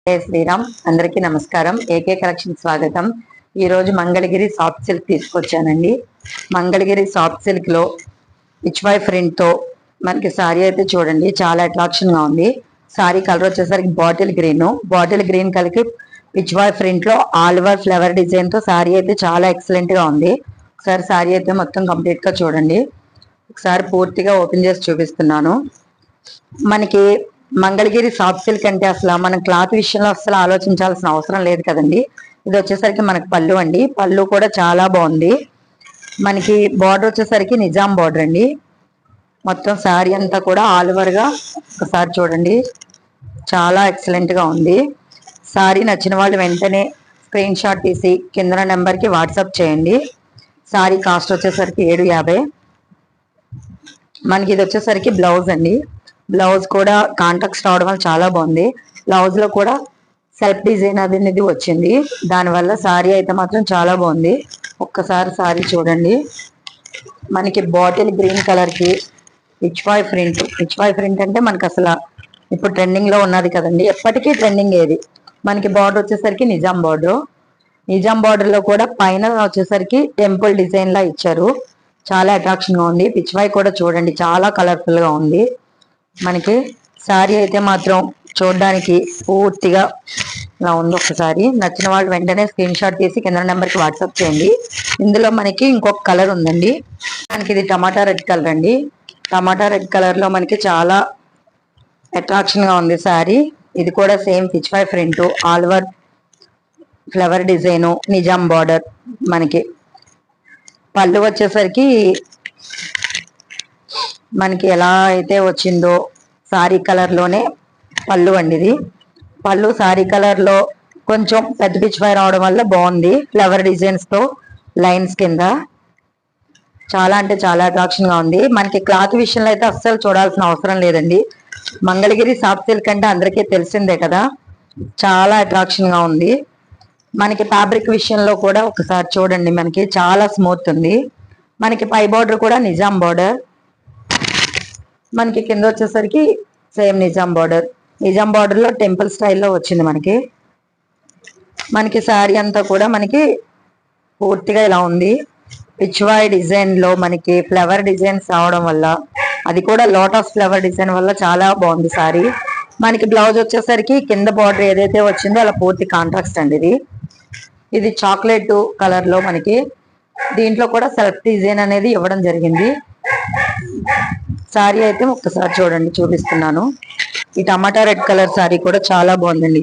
జై శ్రీరామ్. అందరికీ నమస్కారం. ఏకే కలెక్షన్ స్వాగతం. ఈ రోజు మంగళగిరి సాఫ్ట్ సిల్క్ తీసుకొచ్చానండి. మంగళగిరి సాఫ్ట్ సిల్క్ లో పిచ్ వై ప్రింట్ తో మనకి సారీ అయితే చూడండి, చాలా అట్రాక్షన్ గా ఉంది. సారీ కలర్ వచ్చేసరికి బాటిల్ గ్రీన్ కలిపి పిచ్ వై ప్రింట్ లో ఆల్ ఓవర్ ఫ్లవర్ డిజైన్ తో సారీ అయితే చాలా ఎక్సలెంట్ గా ఉంది. ఒకసారి సారీ అయితే మొత్తం కంప్లీట్ గా చూడండి. ఒకసారి పూర్తిగా ఓపెన్ చేసి చూపిస్తున్నాను. మనకి మంగళగిరి సాఫ్ట్ సిల్క్ అంటే అసలు మనం క్లాత్ విషయంలో అసలు ఆలోచించాల్సిన అవసరం లేదు కదండి. ఇది వచ్చేసరికి మనకి పళ్ళు అండి. పళ్ళు కూడా చాలా బాగుంది. మనకి బార్డర్ వచ్చేసరికి నిజాం బార్డర్ అండి. మొత్తం శారీ అంతా కూడా ఆల్ ఓవర్ గా ఒకసారి చూడండి, చాలా ఎక్సలెంట్ గా ఉంది. శారీ నచ్చిన వాళ్ళు వెంటనే స్క్రీన్ షాట్ తీసి కింద నెంబర్ కి వాట్సాప్ చేయండి. శారీ కాస్ట్ వచ్చేసరికి 750. మనకి ఇది వచ్చేసరికి బ్లౌజ్ అండి. బ్లౌజ్ కూడా కాంట్రాక్ట్ రావడం వల్ల చాలా బాగుంది. బ్లౌజ్ లో కూడా సెల్ఫ్ డిజైన్ అనేది వచ్చింది. దానివల్ల సారీ అయితే మాత్రం చాలా బాగుంది. ఒక్కసారి సారీ చూడండి. మనకి బాటిల్ గ్రీన్ కలర్ కి పిచ్ వై ప్రింట్ అంటే మనకి అసలు ఇప్పుడు ట్రెండింగ్ లో ఉన్నది కదండి, ఎప్పటికీ ట్రెండింగ్ ఏది. మనకి బార్డర్ వచ్చేసరికి నిజాం బార్డర్ లో కూడా పైన వచ్చేసరికి టెంపుల్ డిజైన్ లా ఇచ్చారు. చాలా అట్రాక్షన్ గా ఉంది. పిచ్ వై కూడా చూడండి, చాలా కలర్ఫుల్ గా ఉంది. మనకి శారీ అయితే మాత్రం చూడడానికి పూర్తిగా ఇలా ఉంది. ఒకసారి నచ్చిన వాళ్ళు వెంటనే స్క్రీన్ షాట్ తీసి కింద నెంబర్కి వాట్సాప్ చేయండి. ఇందులో మనకి ఇంకొక కలర్ ఉందండి. మనకి ఇది టమాటా రెడ్ కలర్ అండి. టమాటా రెడ్ కలర్ లో మనకి చాలా అట్రాక్షన్ గా ఉంది శారీ. ఇది కూడా same pitch why print, all over flower design, Nizam border. మనకి పళ్ళు వచ్చేసరికి మనకి ఎలా అయితే వచ్చిందో సారీ కలర్ లోనే పళ్ళు అండి. ఇది పళ్ళు సారీ కలర్ లో కొంచెం పెద్ద పిచ్ వై రావడం వల్ల బాగుంది. ఫ్లవర్ డిజైన్స్ తో లైన్స్ కింద చాలా అంటే చాలా అట్రాక్షన్ గా ఉంది. మనకి క్లాత్ విషయంలో అయితే అస్సలు చూడాల్సిన అవసరం లేదండి. మంగళగిరి సాఫ్ట్ సిల్క్ అంటే అందరికీ తెలిసిందే కదా, చాలా అట్రాక్షన్ గా ఉంది. మనకి ఫ్యాబ్రిక్ విషయంలో కూడా ఒకసారి చూడండి, మనకి చాలా స్మూత్ ఉంది. మనకి పై బార్డర్ కూడా నిజాం బార్డర్. మనకి కింద వచ్చేసరికి సేమ్ నిజాం బార్డర్ లో టెంపుల్ స్టైల్లో వచ్చింది. మనకి శారీ అంతా కూడా మనకి పూర్తిగా ఇలా ఉంది. పిచ్ వై డిజైన్ లో మనకి ఫ్లవర్ డిజైన్స్ రావడం వల్ల, అది కూడా లోటస్ ఫ్లవర్ డిజైన్ వల్ల చాలా బాగుంది శారీ. మనకి బ్లౌజ్ వచ్చేసరికి కింద బార్డర్ ఏదైతే వచ్చిందో అలా పూర్తి కాంట్రాక్ట్ అండి. ఇది చాక్లెట్ కలర్ లో మనకి దీంట్లో కూడా సెల్ఫ్ డిజైన్ అనేది ఇవ్వడం జరిగింది. శారీ అయితే ఒక్కసారి చూడండి, చూపిస్తున్నాను. ఈ టమాటా రెడ్ కలర్ శారీ కూడా చాలా బాగుందండి.